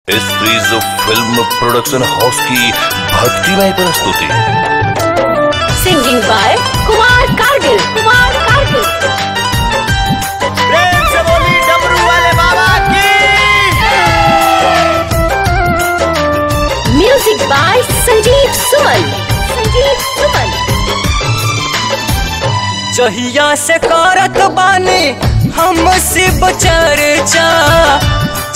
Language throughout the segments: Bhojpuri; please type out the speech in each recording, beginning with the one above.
इस फ्रीज़ फिल्म प्रोडक्शन हाउस की भक्तिमय प्रस्तुति। Singing by Kumar Kargil. प्रेम से बोली डमरू वाले बाबा की। Music by Sanjeev Suman. जहिया से करत बानी हम शिव चर्चा,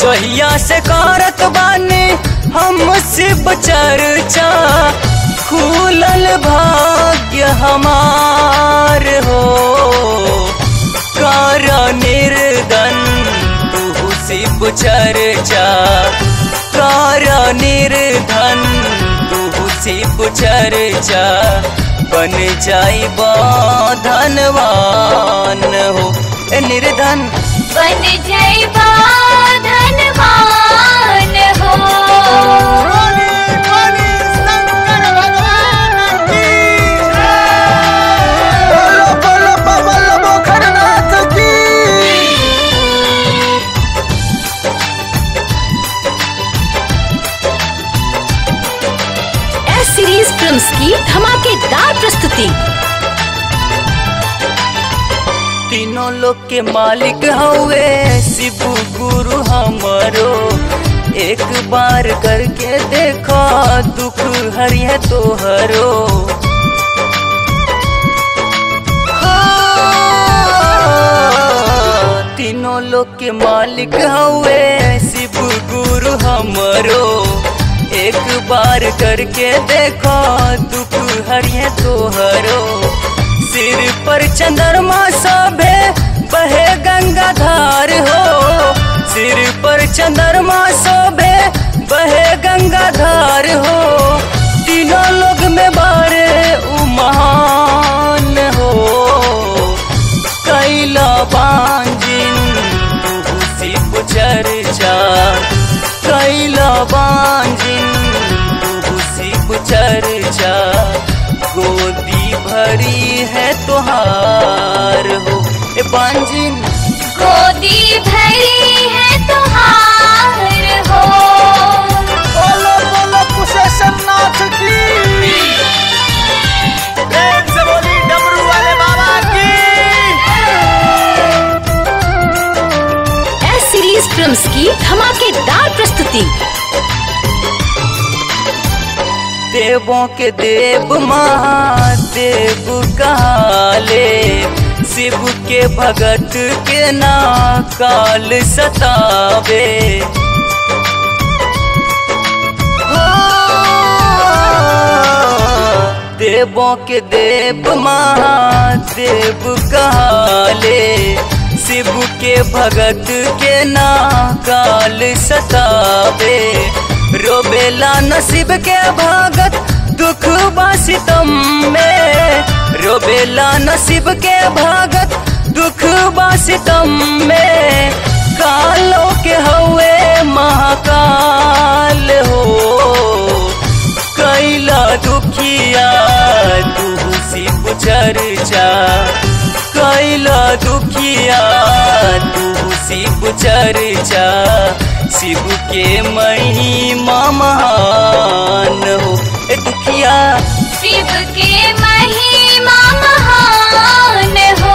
जहिया से करत बानी हम शिव चर्चा, खुलल भाग्य हमार हो। कर निर्धन तू शिव चर्चा, कर निर्धन तू शिव चर्चा, बन जाइबा धनवान हो। निर्धन बन जाइबा धनवान हो। शंकर भगवान की। बोलो बोलो बोलो बोखरनाथ की। एस सीरीज फिल्म्स की धमाकेदार प्रस्तुति। तीनों लोग के मालिक हवे शिव गुरु हमरो, एक बार करके देखो दुख हरिये तोहरो। तीनों लोग के मालिक हवे शिव गुरु हमरो, एक बार करके देखो दुख हरिये तोहरो। सिर पर चंद्रमा शोभे बहे गंगाधार हो, सिर पर चंद्रमा शोभे बहे गंगाधार हो। तीनों लोग में बारे उ महान हो। कैला बांजिन तू शिव चर्चा, कैला बांजिन तू शिव चर्चा, गोदी भरी है तुहार हो। ए बांजिन गोदी भरी है तुहार हो। बोलो बोलो कुशेश्वरनाथ की। प्रेम से बोली डमरू वाले बाबा की। एस सीरीज फिल्म्स की धमाकेदार प्रस्तुति। देवों के देव महादेव कहाले, शिव के भगत के ना काल सतावे। देवों के देव महादेव कहाले, शिव के भगत के ना काल सतावे। रोबेला नसीब के भगत दुख बासितम में, रोबेला नसीब के भगत दुख बासितम में। कालों के हवे महाकाल हो, कैला दुखिया तू शिव चर्चा, कैला दुखिया तू शिव चर्चा, शिव के महिमा महान हो। ए दुखिया शिव के महिमा महान हो।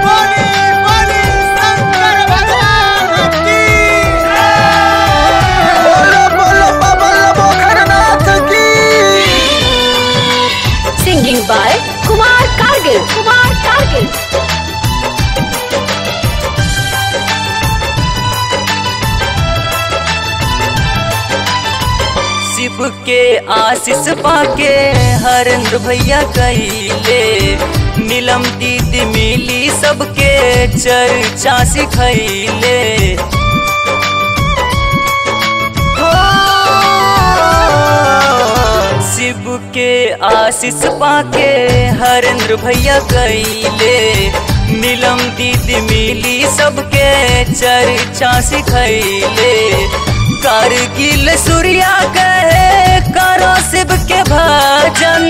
बोली बोली शंकर भगवान की। बोलो बोलो बोलो बोखरनाथ की। Singing by Kumar Kargil. शिव के आशीष पाके हरेंद्र भैया कहिले, नीलम दीदी मिली सबके चर्चा सिखैले। शिव के आशीष पाके हरेंद्र भैया कहिले, नीलम दीदी मिली सबके चर्चा सिखैले। कारगिल सूर्या कहे करो शिव के भजन,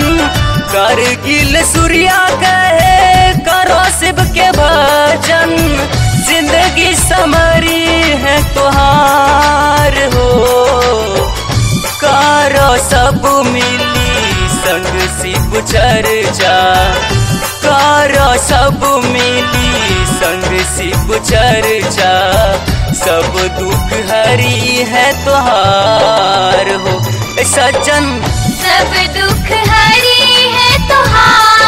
कारगिल सूर्या कहे करो शिव के भजन। जिंदगी समरी है तुहार सब मिली संग शिव चर्चा, कर सब मिली संग शिव चर्चा, सब दुख हरी है तुहार हो सज्जन, सब दुख हरी है तुहार